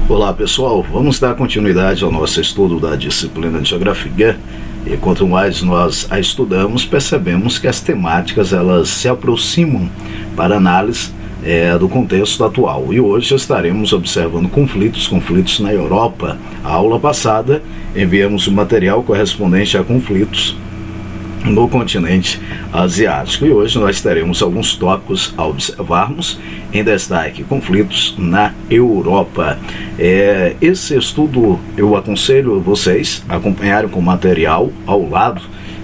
Olá pessoal, vamos dar continuidade ao nosso estudo da disciplina de Geografia e quanto mais nós a estudamos, percebemos que as temáticas elas se aproximam para análise do contexto atual. E hoje estaremos observando conflitos na Europa. A aula passada enviamos o material correspondente a conflitos no continente asiático e hoje nós teremos alguns tópicos a observarmos, em destaque conflitos na Europa. Esse estudo eu aconselho vocês a acompanharem com o material ao lado,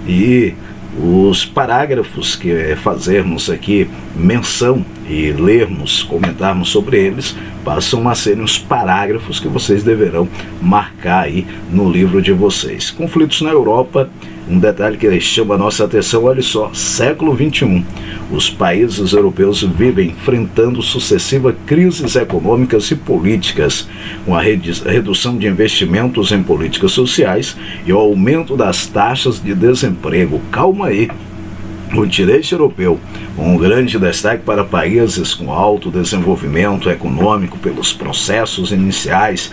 e os parágrafos que fazermos aqui menção e lermos, comentarmos sobre eles, passam a serem os parágrafos que vocês deverão marcar aí no livro de vocês. Conflitos na Europa, um detalhe que chama a nossa atenção, olha só, século XXI. Os países europeus vivem enfrentando sucessivas crises econômicas e políticas, com a redução de investimentos em políticas sociais e o aumento das taxas de desemprego. Calma aí. O continente europeu, com um grande destaque para países com alto desenvolvimento econômico pelos processos iniciais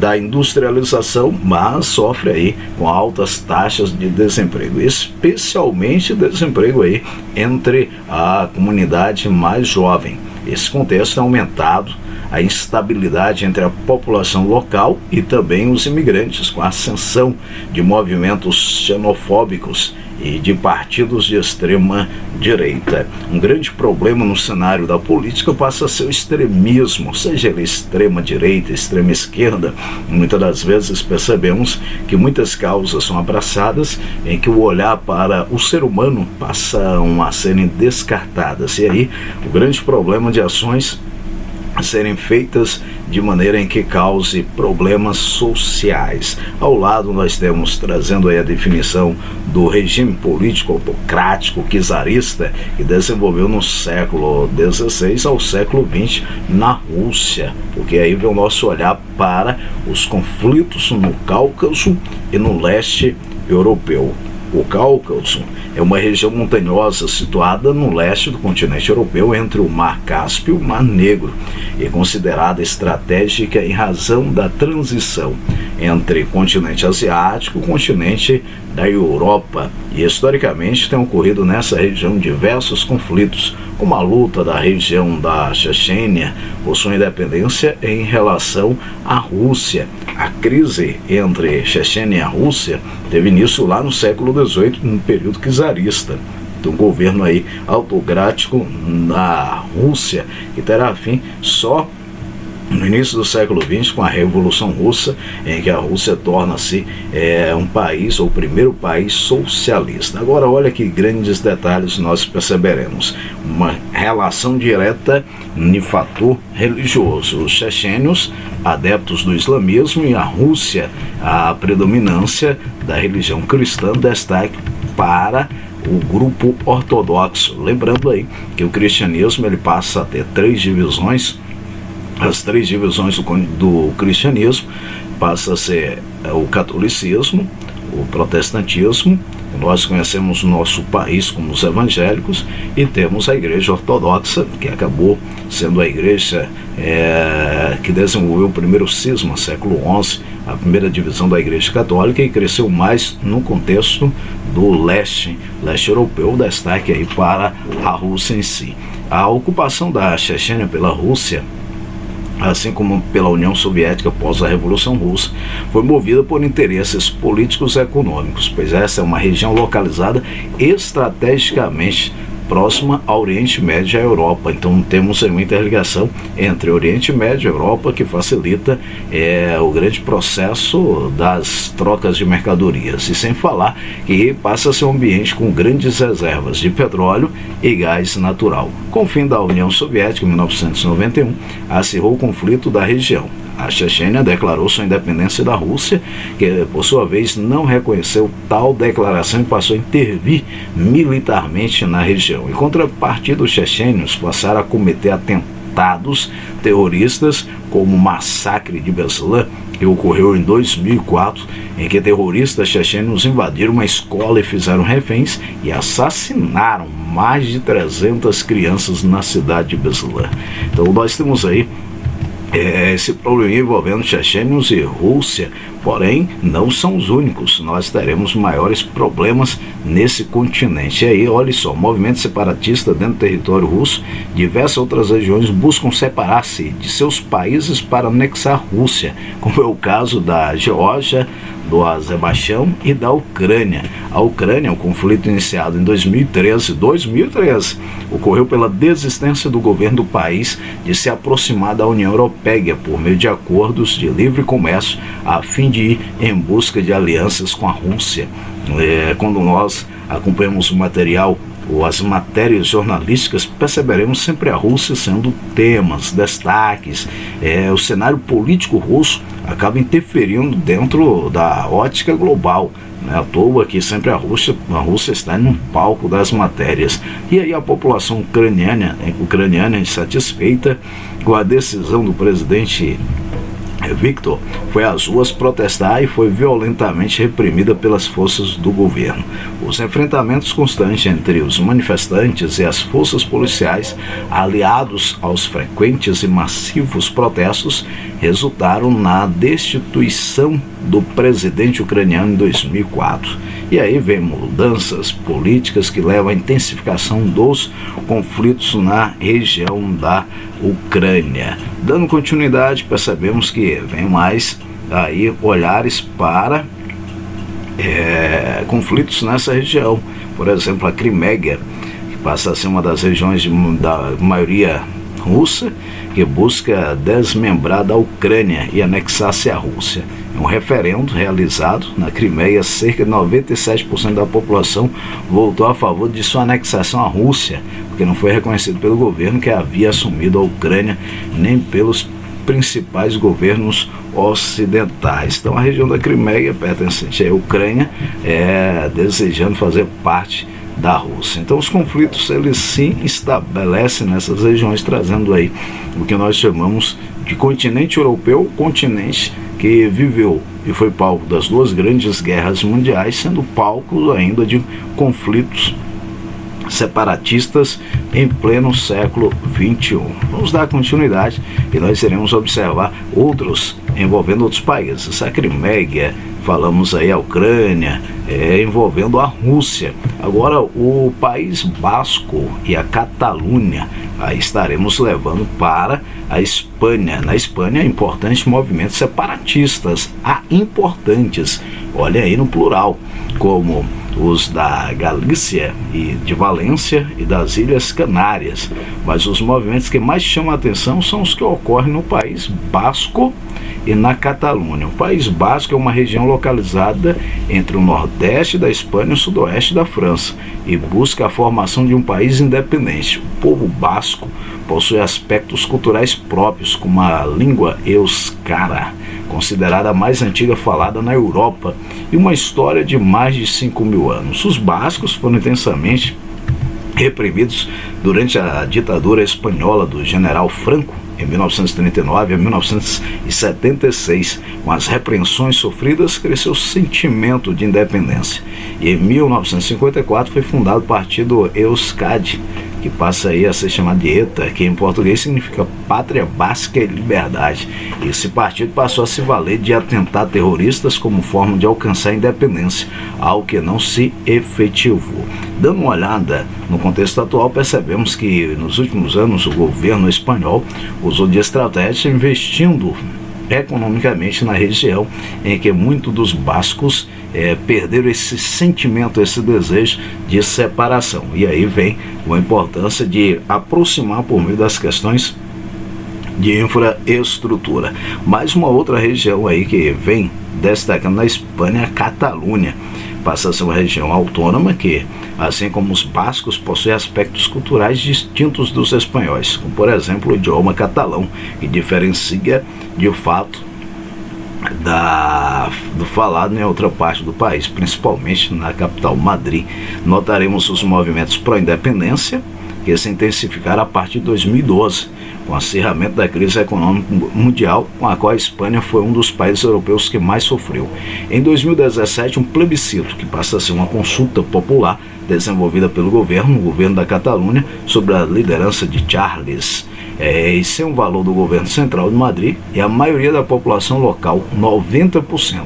da industrialização, mas sofre aí com altas taxas de desemprego, especialmente desemprego aí entre a comunidade mais jovem. Esse contexto tem aumentado a instabilidade entre a população local e também os imigrantes, com a ascensão de movimentos xenofóbicos e de partidos de extrema direita. Um grande problema no cenário da política passa a ser o extremismo, seja ele extrema direita, extrema esquerda. Muitas das vezes percebemos que muitas causas são abraçadas em que o olhar para o ser humano passam a serem descartadas. E aí o grande problema de ações serem feitas de maneira em que cause problemas sociais. Ao lado nós temos, trazendo aí a definição do regime político autocrático czarista que desenvolveu no século XVI ao século XX na Rússia, porque aí vem o nosso olhar para os conflitos no Cáucaso e no leste europeu. O Cáucaso é uma região montanhosa situada no leste do continente europeu, entre o Mar Cáspio e o Mar Negro, e considerada estratégica em razão da transição entre o continente asiático e o continente da Europa. E historicamente tem ocorrido nessa região diversos conflitos, como a luta da região da Chechênia por sua independência em relação à Rússia. A crise entre Chechênia e a Rússia teve início lá no século XVIII, no período czarista. Um governo aí autocrático na Rússia, que terá fim só no início do século XX, com a Revolução Russa, em que a Rússia torna-se um país, ou o primeiro país socialista. Agora, olha que grandes detalhes nós perceberemos. Uma relação direta no fator religioso. Os chechênios, adeptos do islamismo, e a Rússia, a predominância da religião cristã, destaque para o grupo ortodoxo. Lembrando aí que o cristianismo ele passa a ter três divisões. As três divisões do cristianismo passa a ser o catolicismo, o protestantismo. Nós conhecemos o nosso país como os evangélicos, e temos a igreja ortodoxa, que acabou sendo a igreja que desenvolveu o primeiro cisma, século XI, a primeira divisão da igreja católica, e cresceu mais no contexto do leste europeu, destaque aí para a Rússia em si. A ocupação da Chechênia pela Rússia, assim como pela União Soviética após a Revolução Russa, foi movida por interesses políticos e econômicos, pois essa é uma região localizada estrategicamente próxima ao Oriente Médio e à Europa. Então temos uma interligação entre Oriente Médio e Europa que facilita o grande processo das trocas de mercadorias, e sem falar que passa a ser um ambiente com grandes reservas de petróleo e gás natural. Com o fim da União Soviética em 1991, acirrou o conflito da região. A Chechênia declarou sua independência da Rússia, que por sua vez não reconheceu tal declaração e passou a intervir militarmente na região. Em contrapartida, os chechênios passaram a cometer atentados terroristas, como o massacre de Beslan, que ocorreu em 2004, em que terroristas chechênios invadiram uma escola e fizeram reféns e assassinaram mais de 300 crianças na cidade de Beslan. Então nós temos aí esse problema envolvendo chechênios e Rússia, porém não são os únicos. Nós teremos maiores problemas nesse continente. E aí, olha só, movimento separatista dentro do território russo, diversas outras regiões buscam separar-se de seus países para anexar a Rússia, como é o caso da Geórgia, do Azerbaijão e da Ucrânia. A Ucrânia, o conflito iniciado em 2013, ocorreu pela desistência do governo do país de se aproximar da União Europeia por meio de acordos de livre comércio a fim de ir em busca de alianças com a Rússia. Quando nós acompanhamos o material ou as matérias jornalísticas, perceberemos sempre a Rússia sendo temas, destaques. O cenário político russo acaba interferindo dentro da ótica global. Não é à toa que sempre a Rússia está no palco das matérias. E aí a população ucraniana insatisfeita com a decisão do presidente Viktor foi às ruas protestar e foi violentamente reprimida pelas forças do governo. Os enfrentamentos constantes entre os manifestantes e as forças policiais, aliados aos frequentes e massivos protestos, resultaram na destituição do presidente ucraniano em 2004. E aí vem mudanças políticas que levam à intensificação dos conflitos na região da Ucrânia. Dando continuidade, percebemos que vem mais aí olhares para conflitos nessa região. Por exemplo, a Crimeia, que passa a ser uma das regiões da maioria russa, que busca desmembrar da Ucrânia e anexar-se à Rússia. Em um referendo realizado na Crimeia, cerca de 97% da população votou a favor de sua anexação à Rússia, porque não foi reconhecido pelo governo que havia assumido a Ucrânia, nem pelos principais governos ocidentais. Então a região da Crimeia, pertencente à Ucrânia, desejando fazer parte da Rússia. Então os conflitos eles se estabelecem nessas regiões, trazendo aí o que nós chamamos de continente europeu, continente que viveu e foi palco das duas grandes guerras mundiais, sendo palco ainda de conflitos separatistas em pleno século XXI. Vamos dar continuidade e nós iremos observar outros envolvendo outros países. A Crimeia, falamos aí a Ucrânia, envolvendo a Rússia. Agora o País Basco e a Catalunha, aí estaremos levando para a Espanha. Na Espanha, importantes movimentos separatistas, importantes, olha aí no plural, como os da Galícia e de Valência e das Ilhas Canárias. Mas os movimentos que mais chamam a atenção são os que ocorrem no País Basco e na Catalunha. O País Basco é uma região localizada entre o nordeste da Espanha e o sudoeste da França e busca a formação de um país independente. O povo basco possui aspectos culturais próprios, como a língua euskara, considerada a mais antiga falada na Europa, e uma história de mais de 5.000 anos. Os bascos foram intensamente reprimidos durante a ditadura espanhola do general Franco, em 1939 a 1976. Com as repreensões sofridas, cresceu o sentimento de independência. E em 1954 foi fundado o partido Euskadi, que passa aí a ser chamado de ETA, que em português significa Pátria Basca e Liberdade. Esse partido passou a se valer de atentados terroristas como forma de alcançar a independência, algo que não se efetivou. Dando uma olhada no contexto atual, percebemos que nos últimos anos o governo espanhol usou de estratégia investindo economicamente na região, em que muitos dos bascos perderam esse sentimento, esse desejo de separação. E aí vem a importância de aproximar por meio das questões de infraestrutura. Mais uma outra região aí que vem destacando na Espanha, a Catalunha. Passa a ser uma região autônoma que, assim como os bascos, possui aspectos culturais distintos dos espanhóis, como por exemplo o idioma catalão, que diferencia de fato do falado em outra parte do país, principalmente na capital Madrid. Notaremos os movimentos pró-independência, que se intensificaram a partir de 2012, com o acirramento da crise econômica mundial, com a qual a Espanha foi um dos países europeus que mais sofreu. Em 2017, um plebiscito, que passa a ser uma consulta popular desenvolvida pelo governo da Catalunha, sobre a liderança de Charles Esse é um valor do governo central de Madrid, e a maioria da população local, 90%,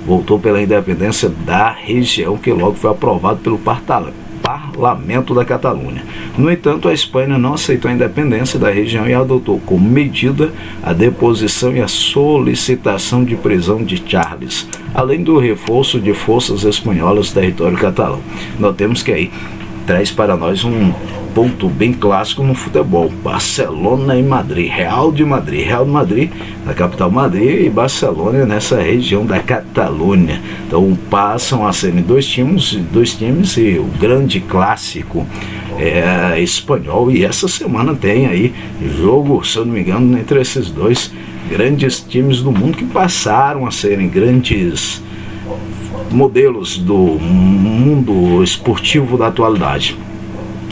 votou pela independência da região, que logo foi aprovado pelo Parlamento da Catalunha. No entanto, a Espanha não aceitou a independência da região e adotou como medida a deposição e a solicitação de prisão de Charles, além do reforço de forças espanholas no território catalão. Notemos que aí traz para nós um ponto bem clássico no futebol: Barcelona e Madrid, Real de Madrid na capital Madrid, e Barcelona nessa região da Catalunha. Então passam a serem dois times e o grande clássico espanhol. E essa semana tem aí jogo, se eu não me engano, entre esses dois grandes times do mundo, que passaram a serem grandes modelos do mundo esportivo da atualidade,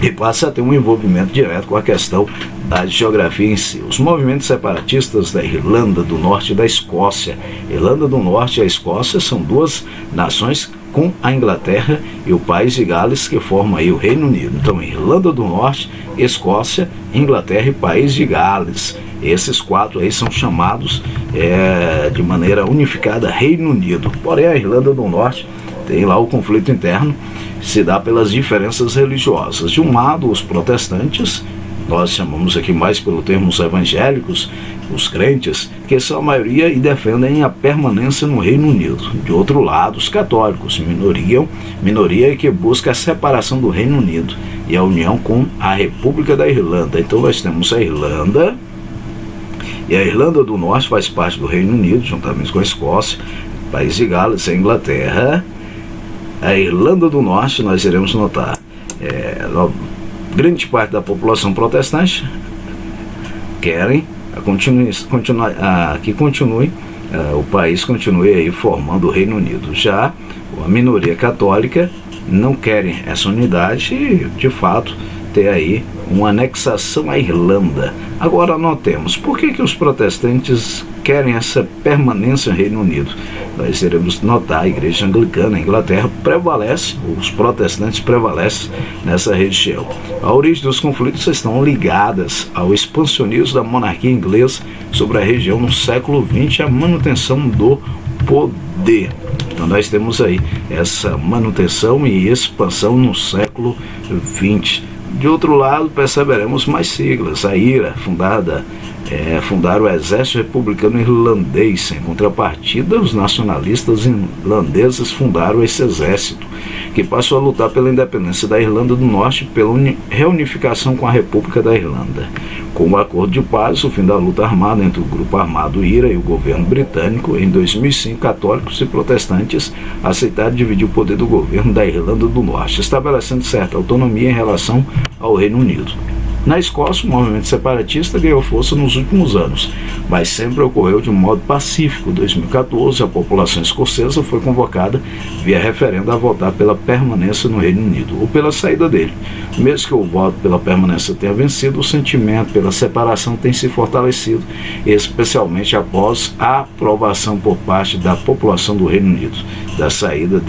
e passa a ter um envolvimento direto com a questão da geografia em si. Os movimentos separatistas da Irlanda do Norte e da Escócia. Irlanda do Norte e a Escócia são duas nações com a Inglaterra e o País de Gales, que formam aí o Reino Unido. Então, Irlanda do Norte, Escócia, Inglaterra e País de Gales. Esses quatro aí são chamados de maneira unificada Reino Unido. Porém, a Irlanda do Norte tem lá o conflito interno, se dá pelas diferenças religiosas. De um lado, os protestantes, nós chamamos aqui mais pelo termo os evangélicos, os crentes, que são a maioria e defendem a permanência no Reino Unido. De outro lado, os católicos, minoria que busca a separação do Reino Unido e a união com a República da Irlanda. Então nós temos a Irlanda, e a Irlanda do Norte faz parte do Reino Unido, juntamente com a Escócia, País de Gales, a Inglaterra. A Irlanda do Norte, nós iremos notar, grande parte da população protestante querem o país continue aí formando o Reino Unido. Já a minoria católica não querem essa unidade e, de fato, ter aí uma anexação à Irlanda. Agora notemos, por que os protestantes querem essa permanência no Reino Unido? Nós iremos notar, a igreja anglicana na Inglaterra prevalece, os protestantes prevalecem nessa região. A origem dos conflitos estão ligadas ao expansionismo da monarquia inglesa sobre a região no século XX e a manutenção do poder. Então nós temos aí essa manutenção e expansão no século XX. De outro lado, perceberemos mais siglas. A IRA, fundaram o Exército Republicano Irlandês. Em contrapartida, os nacionalistas irlandeses fundaram esse exército, que passou a lutar pela independência da Irlanda do Norte e pela reunificação com a República da Irlanda. Com o acordo de paz, o fim da luta armada entre o grupo armado IRA e o governo britânico, em 2005, católicos e protestantes aceitaram dividir o poder do governo da Irlanda do Norte, estabelecendo certa autonomia em relação ao Reino Unido. Na Escócia, o movimento separatista ganhou força nos últimos anos, mas sempre ocorreu de um modo pacífico. Em 2014, a população escocesa foi convocada via referendo a votar pela permanência no Reino Unido ou pela saída dele. Mesmo que o voto pela permanência tenha vencido, o sentimento pela separação tem se fortalecido, especialmente após a aprovação por parte da população do Reino Unido da saída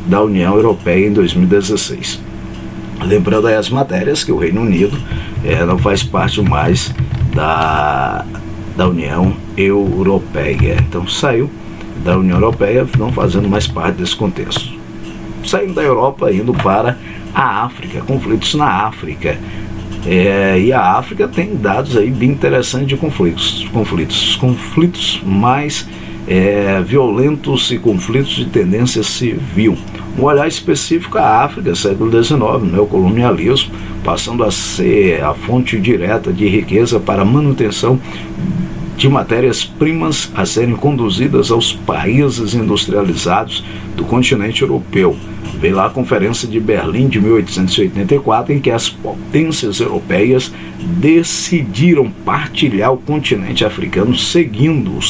da União Europeia em 2016. Lembrando aí as matérias que o Reino Unido não faz parte mais da União Europeia. Então saiu da União Europeia, não fazendo mais parte desse contexto. Saindo da Europa, indo para a África, conflitos na África. E a África tem dados aí bem interessantes de conflitos mais violentos e conflitos de tendência civil. Um olhar específico à África, século XIX, neocolonialismo, passando a ser a fonte direta de riqueza para a manutenção de matérias-primas a serem conduzidas aos países industrializados do continente europeu. Veio lá a Conferência de Berlim de 1884, em que as potências europeias decidiram partilhar o continente africano segundo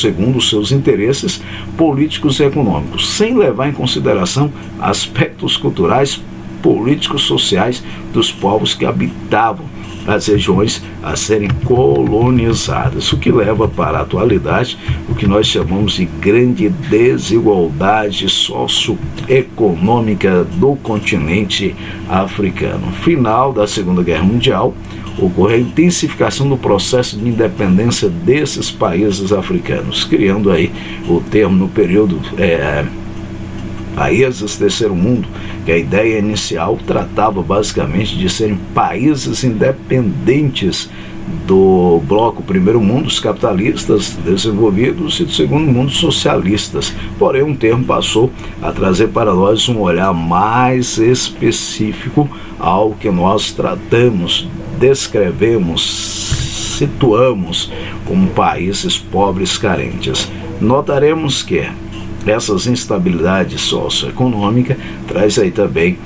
seus interesses políticos e econômicos, sem levar em consideração aspectos culturais, políticos, sociais dos povos que habitavam as regiões a serem colonizadas, o que leva para a atualidade o que nós chamamos de grande desigualdade socioeconômica do continente africano. Final da Segunda Guerra Mundial, ocorreu a intensificação do processo de independência desses países africanos, criando aí o termo no período países terceiro mundo, que a ideia inicial tratava basicamente de serem países independentes do bloco primeiro mundo, os capitalistas desenvolvidos, e do segundo mundo, socialistas. Porém, um termo passou a trazer para nós um olhar mais específico ao que nós tratamos, descrevemos, situamos como países pobres carentes. Notaremos que essas instabilidades socioeconômicas traz aí também,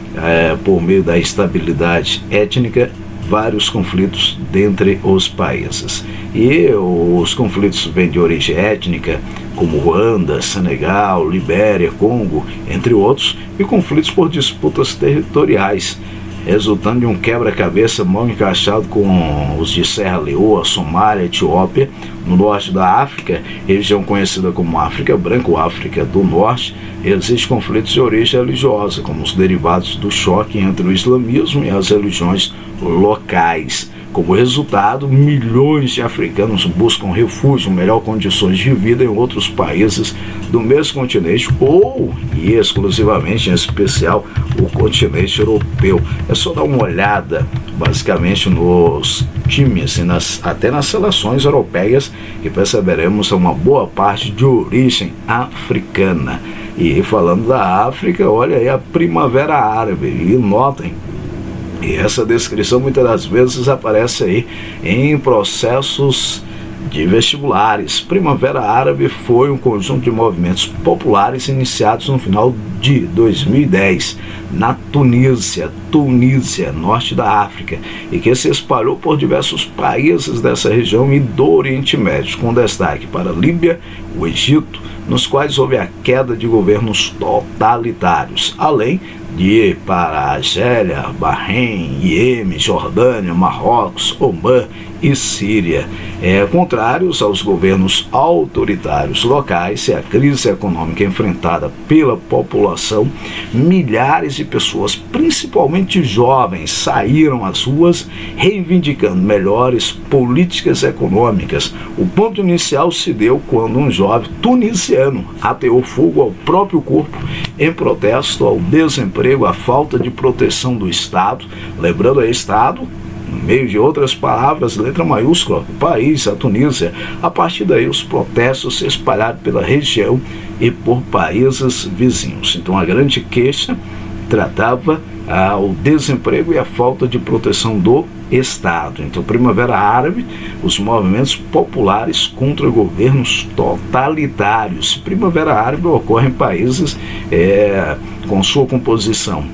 por meio da instabilidade étnica, vários conflitos dentre os países. E os conflitos vêm de origem étnica, como Ruanda, Senegal, Libéria, Congo, entre outros, e conflitos por disputas territoriais, resultando de um quebra-cabeça mal encaixado com os de Serra Leoa, Somália, Etiópia, no norte da África, região conhecida como África Branca ou África do Norte. Existem conflitos de origem religiosa, como os derivados do choque entre o islamismo e as religiões locais. Como resultado, milhões de africanos buscam refúgio, melhor condições de vida em outros países do mesmo continente ou, e exclusivamente, em especial, o continente europeu. É só dar uma olhada, basicamente, nos times e até nas seleções europeias, que perceberemos uma boa parte de origem africana. E falando da África, olha aí a Primavera Árabe, e notem, e essa descrição muitas das vezes aparece aí em processos de vestibulares. Primavera Árabe foi um conjunto de movimentos populares iniciados no final de 2010 na Tunísia, norte da África, e que se espalhou por diversos países dessa região e do Oriente Médio, com destaque para a Líbia, o Egito, nos quais houve a queda de governos totalitários, além de ir para a Argélia, Bahrein, Iêmen, Jordânia, Marrocos, Omã e Síria. Contrários aos governos autoritários locais e a crise econômica enfrentada pela população, milhares de pessoas, principalmente jovens, saíram às ruas reivindicando melhores políticas econômicas. O ponto inicial se deu quando um jovem tunisiano ateou fogo ao próprio corpo em protesto ao desemprego, à falta de proteção do Estado. Lembrando aí, Estado, no meio de outras palavras, letra maiúscula, o país, a Tunísia. A partir daí, os protestos se espalharam pela região e por países vizinhos. Então, a grande queixa tratava o desemprego e a falta de proteção do Estado. Então, Primavera Árabe, os movimentos populares contra governos totalitários. Primavera Árabe ocorre em países com sua composição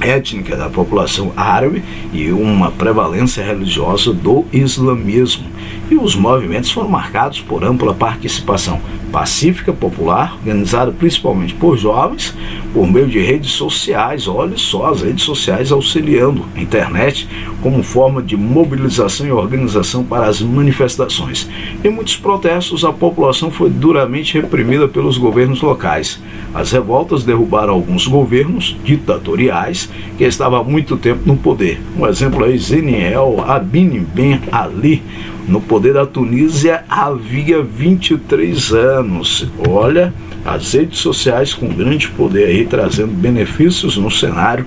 étnica da população árabe e uma prevalência religiosa do islamismo. E os movimentos foram marcados por ampla participação pacífica, popular, organizada principalmente por jovens, por meio de redes sociais. Olha só, as redes sociais auxiliando a internet como forma de mobilização e organização para as manifestações. Em muitos protestos, a população foi duramente reprimida pelos governos locais. As revoltas derrubaram alguns governos ditatoriais que estavam há muito tempo no poder. Um exemplo aí, Zine El Abidine Ben Ali, no poder da Tunísia havia 23 anos. Olha, as redes sociais com grande poder aí, trazendo benefícios no cenário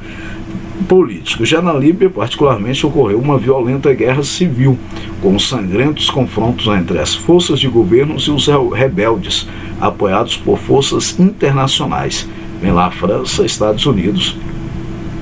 político. Já na Líbia, particularmente, ocorreu uma violenta guerra civil, com sangrentos confrontos entre as forças de governos e os rebeldes, apoiados por forças internacionais. Vem lá França, Estados Unidos,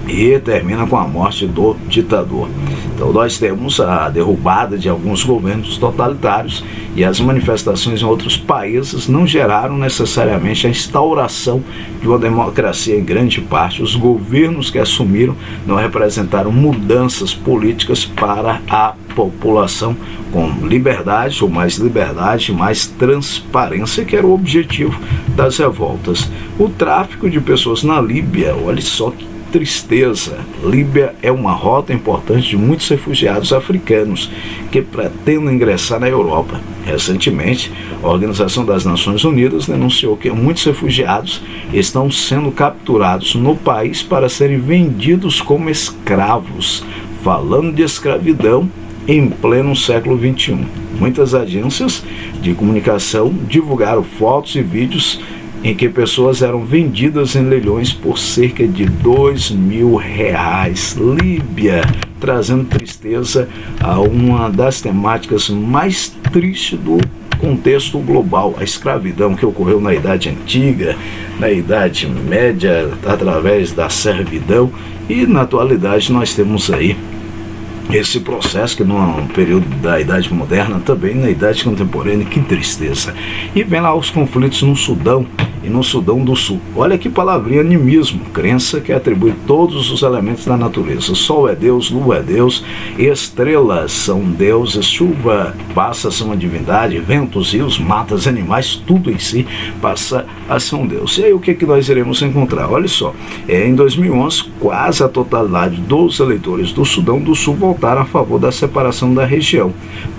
e termina com a morte do ditador. Então nós temos a derrubada de alguns governos totalitários e as manifestações em outros países não geraram necessariamente a instauração de uma democracia em grande parte. Os governos que assumiram não representaram mudanças políticas para a população com liberdade, ou mais liberdade, mais transparência, que era o objetivo das revoltas. O tráfico de pessoas na Líbia, olha só que tristeza. Líbia é uma rota importante de muitos refugiados africanos que pretendem ingressar na Europa. Recentemente, a Organização das Nações Unidas denunciou que muitos refugiados estão sendo capturados no país para serem vendidos como escravos. Falando de escravidão, em pleno século XXI. Muitas agências de comunicação divulgaram fotos e vídeos em que pessoas eram vendidas em leilões por cerca de R$2.000. Líbia, trazendo tristeza a uma das temáticas mais tristes do contexto global, a escravidão que ocorreu na Idade Antiga, na Idade Média, através da servidão, e na atualidade nós temos aí esse processo que no período da Idade Moderna, também na Idade Contemporânea. Que tristeza. E vem lá os conflitos no Sudão e no Sudão do Sul. Olha que palavrinha, animismo, crença que atribui todos os elementos da natureza. Sol é Deus, lua é Deus, estrelas são deuses, chuva passa a ser uma divindade, ventos, rios, matas, animais, tudo em si passa a ser um Deus. E aí o que nós iremos encontrar? Olha só, em 2011, quase a totalidade dos eleitores do Sudão do Sul votaram a favor da separação da região,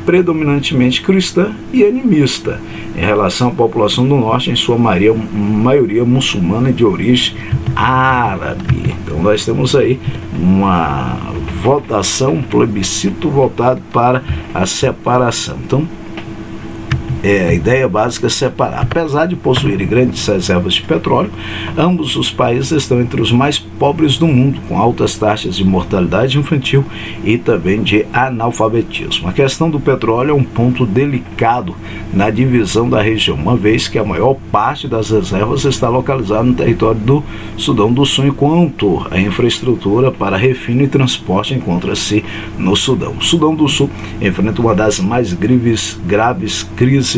predominantemente cristã e animista, em relação à população do norte, em sua maioria muçulmana de origem árabe. Então nós temos aí uma votação, um plebiscito voltado para a separação. Então, a ideia básica é separar. Apesar de possuírem grandes reservas de petróleo, ambos os países estão entre os mais pobres do mundo, com altas taxas de mortalidade infantil e também de analfabetismo. A questão do petróleo é um ponto delicado na divisão da região, uma vez que a maior parte das reservas está localizada no território do Sudão do Sul, enquanto a infraestrutura para refino e transporte encontra-se no Sudão. O Sudão do Sul enfrenta uma das mais graves crises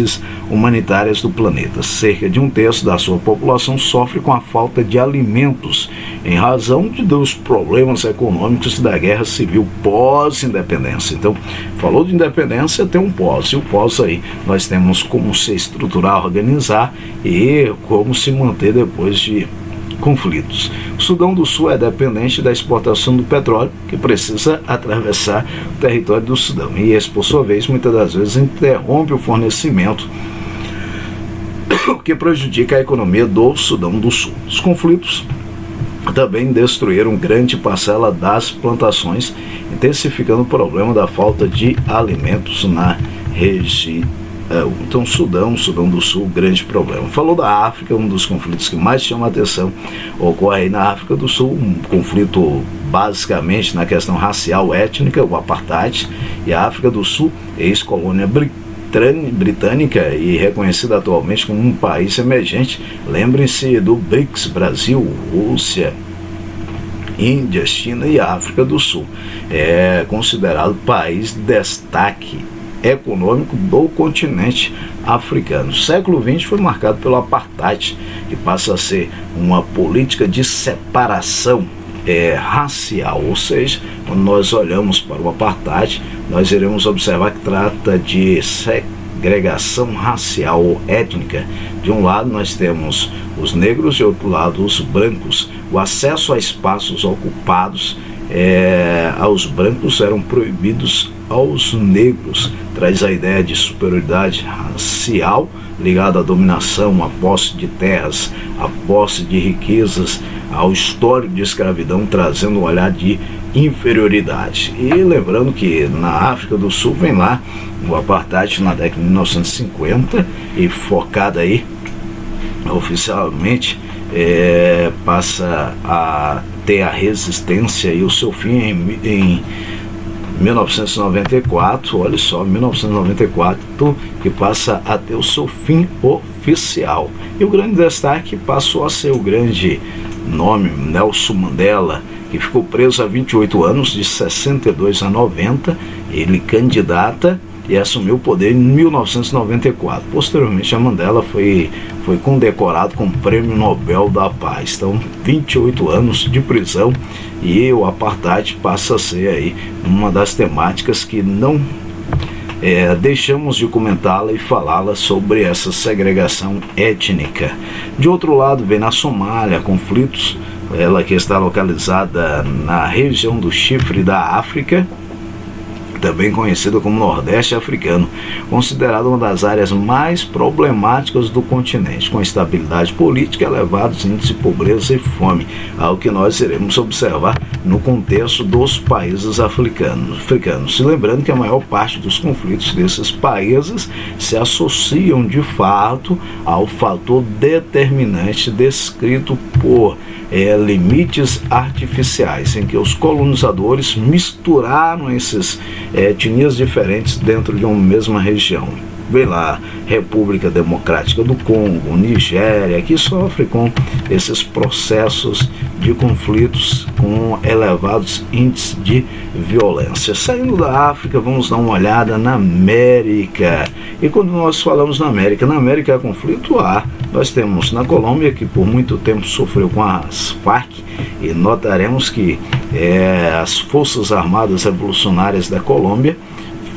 humanitárias do planeta. Cerca de 1/3 da sua população sofre com a falta de alimentos em razão dos problemas econômicos da guerra civil pós-independência. Então, falou de independência, tem um pós, e o pós aí nós temos como se estruturar, organizar e como se manter depois de conflitos. O Sudão do Sul é dependente da exportação do petróleo, que precisa atravessar o território do Sudão, e esse, por sua vez, muitas das vezes interrompe o fornecimento, o que prejudica a economia do Sudão do Sul. Os conflitos também destruíram grande parcela das plantações, intensificando o problema da falta de alimentos na região. Então, Sudão do Sul, grande problema. Falou da África, um dos conflitos que mais chama a atenção ocorre aí na África do Sul, um conflito basicamente na questão racial, étnica, o apartheid, e a África do Sul, ex-colônia britânica e reconhecida atualmente como um país emergente. Lembrem-se do BRICS: Brasil, Rússia, Índia, China e África do Sul. É considerado país de destaque econômico do continente africano. O século XX foi marcado pelo apartheid, que passa a ser uma política de separação racial, ou seja, quando nós olhamos para o apartheid, nós iremos observar que trata de segregação racial ou étnica. De um lado nós temos os negros, de outro lado os brancos. O acesso a espaços ocupados aos brancos eram proibidos aos negros. Traz a ideia de superioridade racial ligada à dominação, à posse de terras, à posse de riquezas, ao histórico de escravidão, trazendo um olhar de inferioridade. E lembrando que na África do Sul vem lá o apartheid na década de 1950 e focada aí oficialmente passa a ter a resistência e o seu fim em 1994, olha só, 1994, que passa a ter o seu fim oficial. E o grande destaque passou a ser o grande nome Nelson Mandela, que ficou preso há 28 anos, de 62 a 90, ele candidata e assumiu o poder em 1994. Posteriormente, a Mandela foi condecorado com o Prêmio Nobel da Paz. Então, 28 anos de prisão, e o apartheid passa a ser aí uma das temáticas que não deixamos de comentá-la e falá-la sobre essa segregação étnica. De outro lado, vem na Somália conflitos, ela que está localizada na região do Chifre da África, também conhecida como Nordeste Africano, considerada uma das áreas mais problemáticas do continente, com instabilidade política, elevados índices de pobreza e fome, algo que nós iremos observar no contexto dos países africanos. Se lembrando que a maior parte dos conflitos desses países se associam de fato ao fator determinante descrito por limites artificiais, em que os colonizadores misturaram essas etnias diferentes dentro de uma mesma região. Vem lá, República Democrática do Congo, Nigéria, que sofre com esses processos de conflitos com elevados índices de violência. Saindo da África, vamos dar uma olhada na América. E quando nós falamos na América há conflito? Nós temos na Colômbia, que por muito tempo sofreu com as Farc, e notaremos que as Forças Armadas Revolucionárias da Colômbia,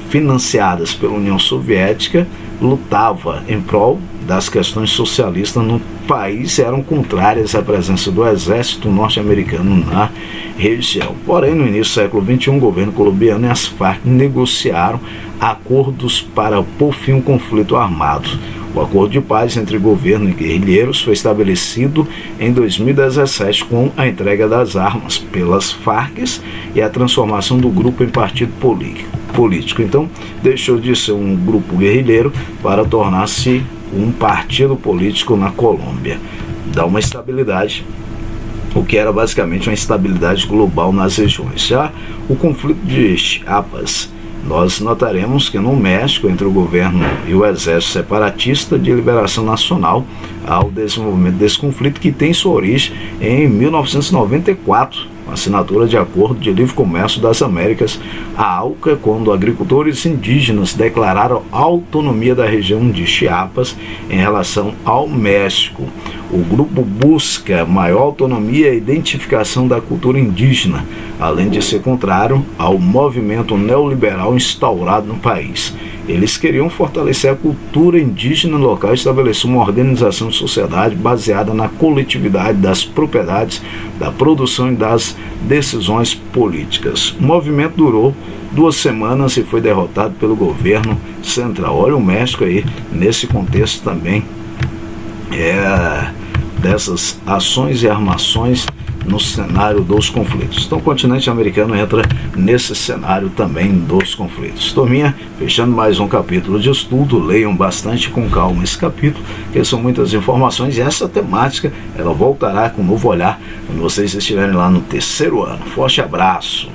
financiadas pela União Soviética, lutava em prol das questões socialistas no país e eram contrárias à presença do exército norte-americano na região. Porém, no início do século XXI, o governo colombiano e as Farc negociaram acordos para pôr fim ao conflito armado. O acordo de paz entre governo e guerrilheiros foi estabelecido em 2017 com a entrega das armas pelas Farc e a transformação do grupo em partido político. Então, deixou de ser um grupo guerrilheiro para tornar-se um partido político na Colômbia. Dá uma estabilidade, o que era basicamente uma estabilidade global nas regiões. Já o conflito de Chiapas, nós notaremos que no México, entre o governo e o Exército Separatista de Liberação Nacional, há o desenvolvimento desse conflito que tem sua origem em 1994, com a assinatura de Acordo de Livre Comércio das Américas, a ALCA, quando agricultores indígenas declararam autonomia da região de Chiapas em relação ao México. O grupo busca maior autonomia e identificação da cultura indígena, além de ser contrário ao movimento neoliberal instaurado no país. Eles queriam fortalecer a cultura indígena local e estabelecer uma organização de sociedade baseada na coletividade das propriedades, da produção e das decisões políticas. O movimento durou 2 semanas e foi derrotado pelo governo central. Olha o México aí, nesse contexto também, dessas ações e armações no cenário dos conflitos. Então o continente americano entra nesse cenário também dos conflitos. Turminha, fechando mais um capítulo de estudo, leiam bastante com calma esse capítulo, que são muitas informações e essa temática ela voltará com um novo olhar quando vocês estiverem lá no 3º ano. Forte abraço!